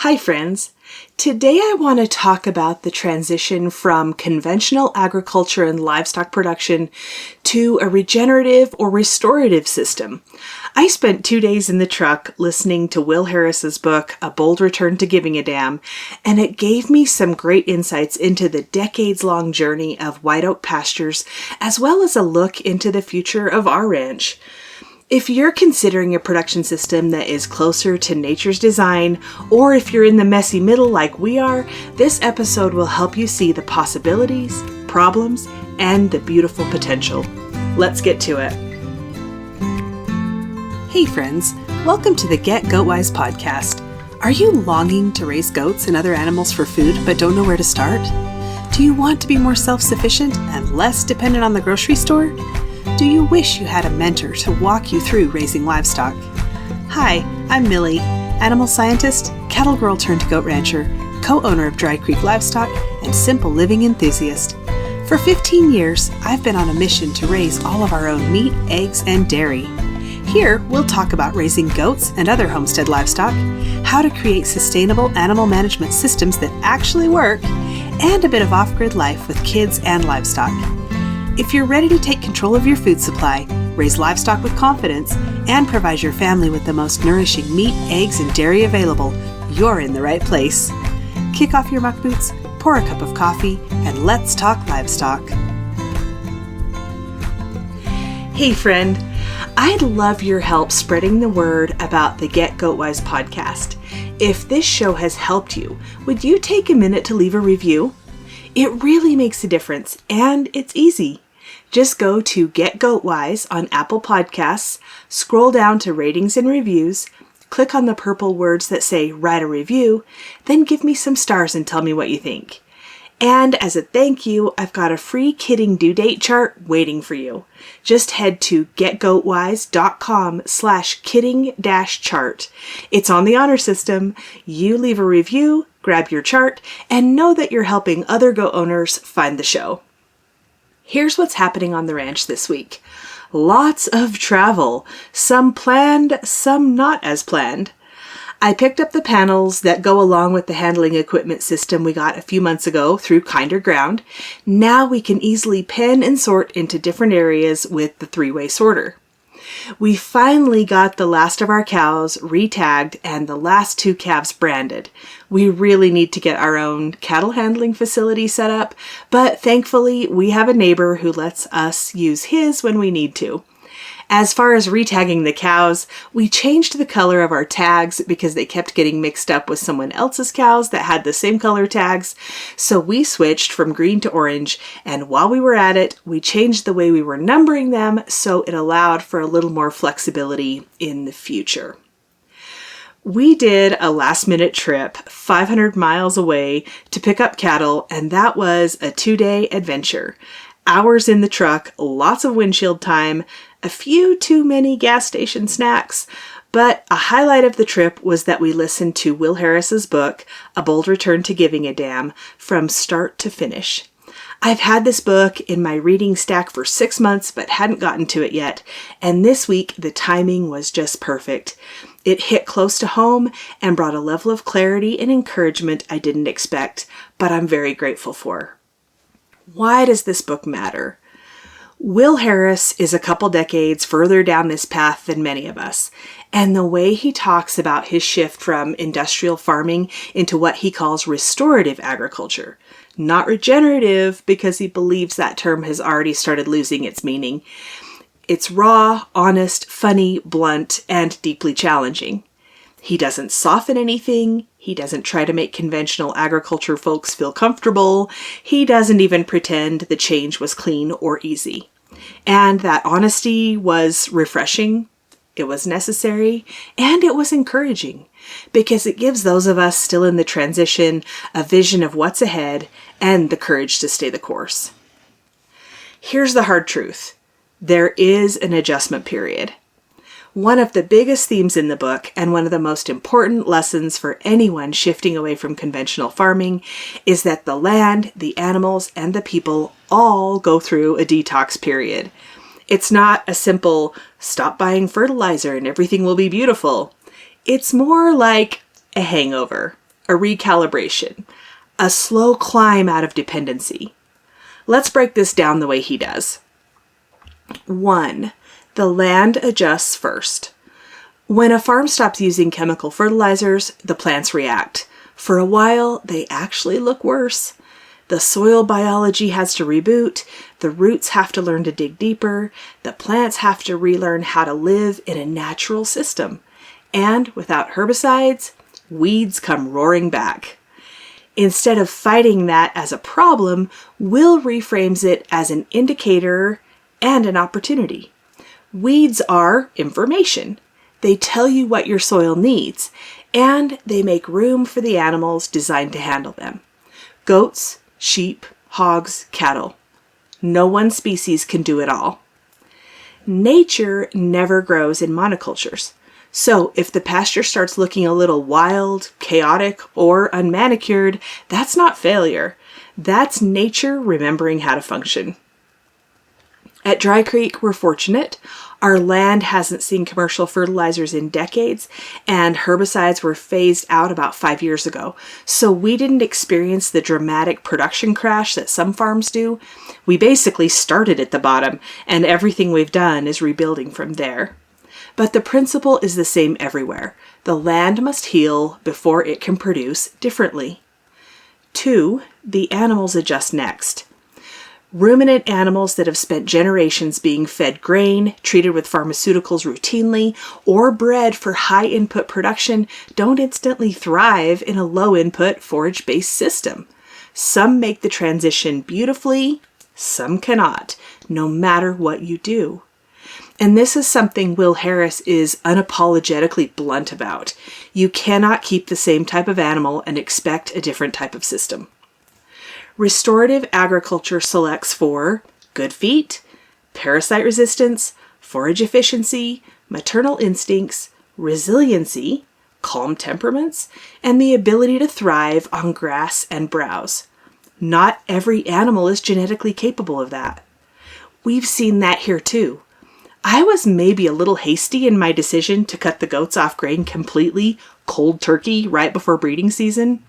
Hi friends! Today I want to talk about the transition from conventional agriculture and livestock production to a regenerative or restorative system. I spent 2 days in the truck listening to Will Harris's book, A Bold Return to Giving a Damn, and it gave me some great insights into the decades-long journey of White Oak Pastures, as well as a look into the future of our ranch. If you're considering a production system that is closer to nature's design, or if you're in the messy middle like we are, this episode will help you see the possibilities, problems, and the beautiful potential. Let's get to it. Hey friends, welcome to the Get Goatwise podcast. Are you longing to raise goats and other animals for food but don't know where to start? Do you want to be more self-sufficient and less dependent on the grocery store? Do you wish you had a mentor to walk you through raising livestock? Hi, I'm Millie, animal scientist, cattle girl turned goat rancher, co-owner of Dry Creek Livestock, and simple living enthusiast. For 15 years, I've been on a mission to raise all of our own meat, eggs, and dairy. Here, we'll talk about raising goats and other homestead livestock, how to create sustainable animal management systems that actually work, and a bit of off-grid life with kids and livestock. If you're ready to take control of your food supply, raise livestock with confidence, and provide your family with the most nourishing meat, eggs, and dairy available, you're in the right place. Kick off your muck boots, pour a cup of coffee, and let's talk livestock. Hey friend, I'd love your help spreading the word about the Get Goatwise podcast. If this show has helped you, would you take a minute to leave a review? It really makes a difference, and it's easy. Just go to Get Goatwise on Apple Podcasts, scroll down to Ratings and Reviews, click on the purple words that say Write a Review, then give me some stars and tell me what you think. And as a thank you, I've got a free kidding due date chart waiting for you. Just head to getgoatwise.com/kidding-chart. It's on the honor system. You leave a review, grab your chart, and know that you're helping other goat owners find the show. Here's what's happening on the ranch this week. Lots of travel. Some planned, some not as planned. I picked up the panels that go along with the handling equipment system we got a few months ago through Kinder Ground. Now we can easily pen and sort into different areas with the three-way sorter. We finally got the last of our cows re-tagged and the last 2 calves branded. We really need to get our own cattle handling facility set up, but thankfully we have a neighbor who lets us use his when we need to. As far as retagging the cows, we changed the color of our tags because they kept getting mixed up with someone else's cows that had the same color tags. So we switched from green to orange, and while we were at it, we changed the way we were numbering them so it allowed for a little more flexibility in the future. We did a last-minute trip 500 miles away to pick up cattle, and that was a 2-day adventure. Hours in the truck, lots of windshield time, a few too many gas station snacks, but a highlight of the trip was that we listened to Will Harris's book, A Bold Return to Giving a Damn, from start to finish. I've had this book in my reading stack for 6 months, but hadn't gotten to it yet, and this week the timing was just perfect. It hit close to home and brought a level of clarity and encouragement I didn't expect, but I'm very grateful for. Why does this book matter? Will Harris is a couple decades further down this path than many of us, and the way he talks about his shift from industrial farming into what he calls restorative agriculture, not regenerative because he believes that term has already started losing its meaning. It's raw, honest, funny, blunt, and deeply challenging. He doesn't soften anything. He doesn't try to make conventional agriculture folks feel comfortable. He doesn't even pretend the change was clean or easy. And that honesty was refreshing, it was necessary, and it was encouraging because it gives those of us still in the transition a vision of what's ahead and the courage to stay the course. Here's the hard truth. There is an adjustment period. One of the biggest themes in the book, and one of the most important lessons for anyone shifting away from conventional farming, is that the land, the animals, and the people all go through a detox period. It's not a simple, stop buying fertilizer and everything will be beautiful. It's more like a hangover. a recalibration, a slow climb out of dependency. Let's break this down the way he does. 1. The land adjusts first. When a farm stops using chemical fertilizers, the plants react. For a while, they actually look worse. The soil biology has to reboot, the roots have to learn to dig deeper, the plants have to relearn how to live in a natural system. And without herbicides, weeds come roaring back. Instead of fighting that as a problem, Will reframes it as an indicator and an opportunity. Weeds are information. They tell you what your soil needs, and they make room for the animals designed to handle them. Goats, sheep, hogs, cattle. No one species can do it all. Nature never grows in monocultures. So if the pasture starts looking a little wild, chaotic, or unmanicured, that's not failure. That's nature remembering how to function. At Dry Creek, we're fortunate. Our land hasn't seen commercial fertilizers in decades, and herbicides were phased out about 5 years ago. So we didn't experience the dramatic production crash that some farms do. We basically started at the bottom, and everything we've done is rebuilding from there. But the principle is the same everywhere. The land must heal before it can produce differently. 2, the animals adjust next. Ruminant animals that have spent generations being fed grain, treated with pharmaceuticals routinely, or bred for high input production don't instantly thrive in a low input forage-based system. Some make the transition beautifully, some cannot, no matter what you do. And this is something Will Harris is unapologetically blunt about. You cannot keep the same type of animal and expect a different type of system. Restorative agriculture selects for good feet, parasite resistance, forage efficiency, maternal instincts, resiliency, calm temperaments, and the ability to thrive on grass and browse. Not every animal is genetically capable of that. We've seen that here too. I was maybe a little hasty in my decision to cut the goats off grain completely, cold turkey, right before breeding season.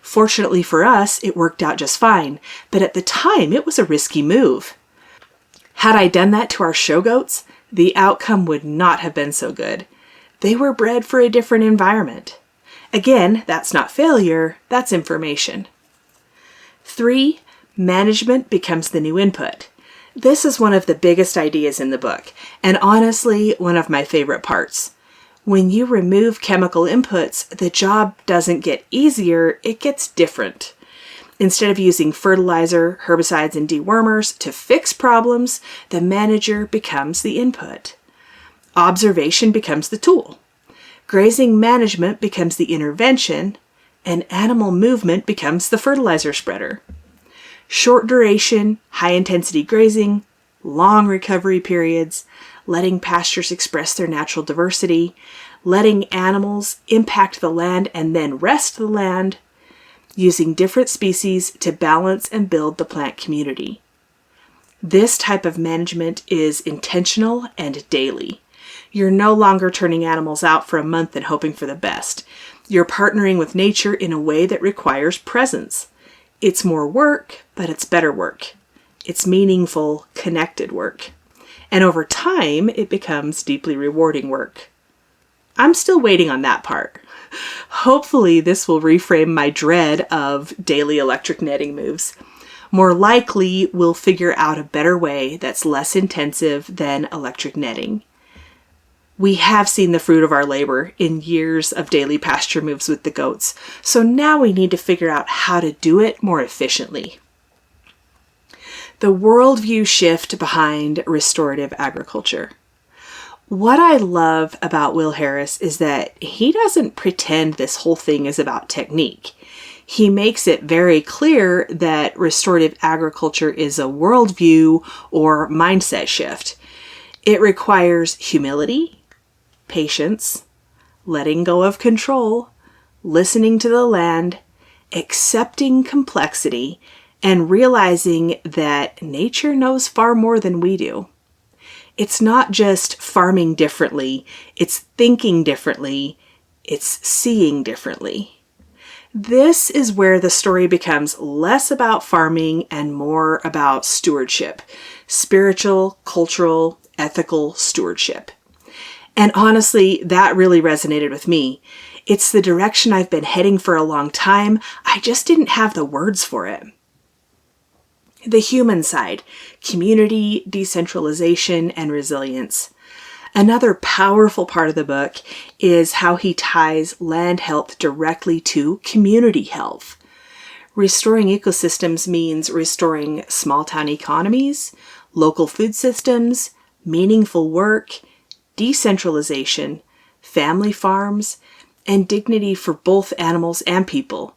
Fortunately for us, it worked out just fine, but at the time it was a risky move. Had I done that to our show goats, the outcome would not have been so good. They were bred for a different environment. Again, that's not failure, that's information. 3, management becomes the new input. This is one of the biggest ideas in the book, and honestly, one of my favorite parts. When you remove chemical inputs, the job doesn't get easier, it gets different. Instead of using fertilizer, herbicides, and dewormers to fix problems, the manager becomes the input. Observation becomes the tool. Grazing management becomes the intervention, and animal movement becomes the fertilizer spreader. Short duration, high-intensity grazing, long recovery periods, letting pastures express their natural diversity, letting animals impact the land and then rest the land, using different species to balance and build the plant community. This type of management is intentional and daily. You're no longer turning animals out for a month and hoping for the best. You're partnering with nature in a way that requires presence. It's more work, but it's better work. It's meaningful, connected work. And over time, it becomes deeply rewarding work. I'm still waiting on that part. Hopefully, this will reframe my dread of daily electric netting moves. More likely, we'll figure out a better way that's less intensive than electric netting. We have seen the fruit of our labor in years of daily pasture moves with the goats, so now we need to figure out how to do it more efficiently. The worldview shift behind restorative agriculture. What I love about Will Harris is that he doesn't pretend this whole thing is about technique. He makes it very clear that restorative agriculture is a worldview or mindset shift. It requires humility, patience, letting go of control, listening to the land, accepting complexity, and realizing that nature knows far more than we do. It's not just farming differently, it's thinking differently, it's seeing differently. This is where the story becomes less about farming and more about stewardship, spiritual, cultural, ethical stewardship. And honestly, that really resonated with me. It's the direction I've been heading for a long time. I just didn't have the words for it. The human side, community, decentralization, and resilience. Another powerful part of the book is how he ties land health directly to community health. Restoring ecosystems means restoring small-town economies, local food systems, meaningful work, decentralization, family farms, and dignity for both animals and people.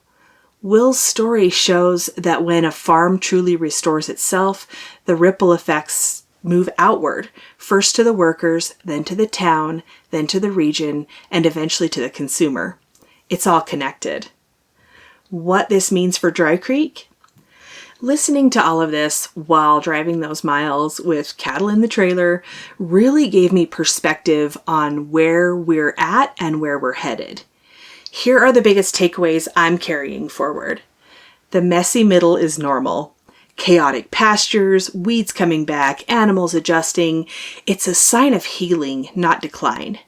Will's story shows that when a farm truly restores itself, the ripple effects move outward, first to the workers, then to the town, then to the region, and eventually to the consumer. It's all connected. What this means for Dry Creek? Listening to all of this while driving those miles with cattle in the trailer really gave me perspective on where we're at and where we're headed. Here are the biggest takeaways I'm carrying forward. The messy middle is normal. Chaotic pastures, weeds coming back, animals adjusting. It's a sign of healing, not decline.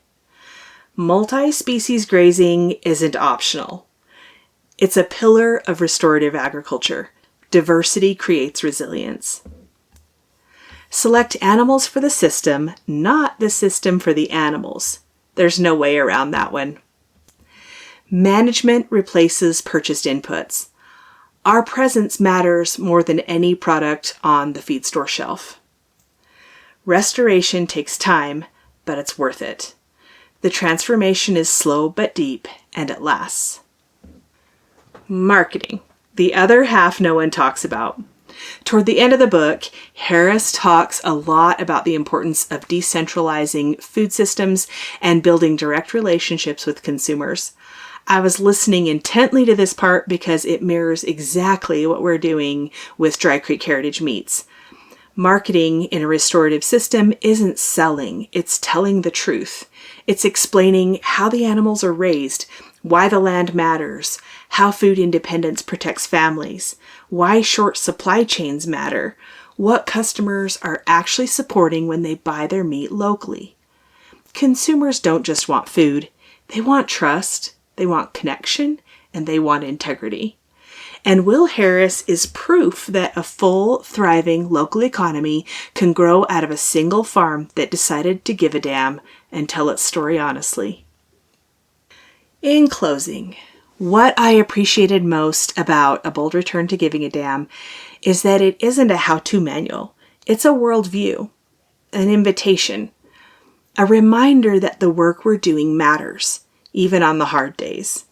Multi-species grazing isn't optional. It's a pillar of restorative agriculture. Diversity creates resilience. Select animals for the system, not the system for the animals. There's no way around that one. Management replaces purchased inputs. Our presence matters more than any product on the feed store shelf. Restoration takes time, but it's worth it. The transformation is slow but deep, and it lasts. Marketing, the other half no one talks about. Toward the end of the book, Harris talks a lot about the importance of decentralizing food systems and building direct relationships with consumers. I was listening intently to this part because it mirrors exactly what we're doing with Dry Creek Heritage Meats. Marketing in a restorative system isn't selling, it's telling the truth. It's explaining how the animals are raised, why the land matters, how food independence protects families, why short supply chains matter, what customers are actually supporting when they buy their meat locally. Consumers don't just want food, they want trust. They want connection, and they want integrity. And Will Harris is proof that a full, thriving local economy can grow out of a single farm that decided to give a damn and tell its story honestly. In closing, what I appreciated most about A Bold Return to Giving a Damn is that it isn't a how-to manual. It's a worldview, an invitation, a reminder that the work we're doing matters, even on the hard days.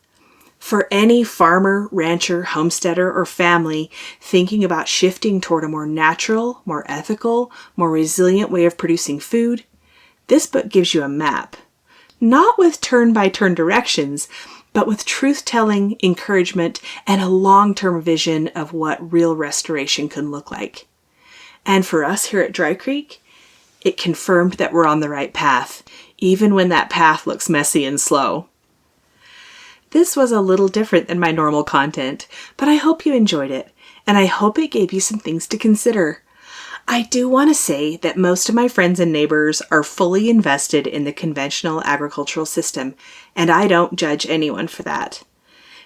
For any farmer, rancher, homesteader, or family thinking about shifting toward a more natural, more ethical, more resilient way of producing food, this book gives you a map. Not with turn-by-turn directions, but with truth-telling, encouragement, and a long-term vision of what real restoration can look like. And for us here at Dry Creek, it confirmed that we're on the right path, even when that path looks messy and slow. This was a little different than my normal content, but I hope you enjoyed it, and I hope it gave you some things to consider. I do want to say that most of my friends and neighbors are fully invested in the conventional agricultural system, and I don't judge anyone for that.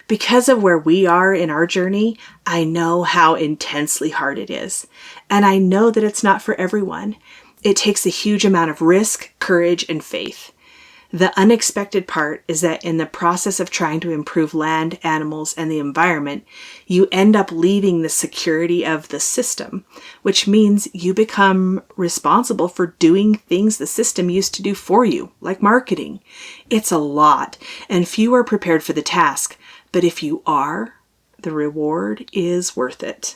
Because of where we are in our journey, I know how intensely hard it is, and I know that it's not for everyone. It takes a huge amount of risk, courage, and faith. The unexpected part is that in the process of trying to improve land, animals, and the environment, you end up leaving the security of the system, which means you become responsible for doing things the system used to do for you, like marketing. It's a lot, and few are prepared for the task, but if you are, the reward is worth it.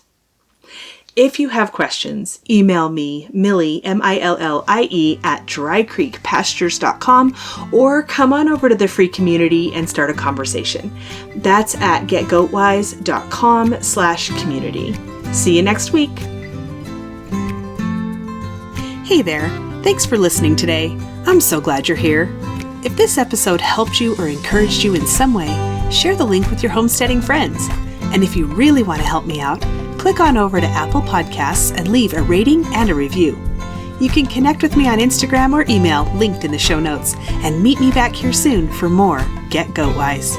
If you have questions, email me, Millie, Millie, at drycreekpastures.com, or come on over to the free community and start a conversation. That's at getgoatwise.com/community. See you next week. Hey there. Thanks for listening today. I'm so glad you're here. If this episode helped you or encouraged you in some way, share the link with your homesteading friends. And if you really want to help me out, click on over to Apple Podcasts and leave a rating and a review. You can connect with me on Instagram or email linked in the show notes, and meet me back here soon for more Get Goat Wise.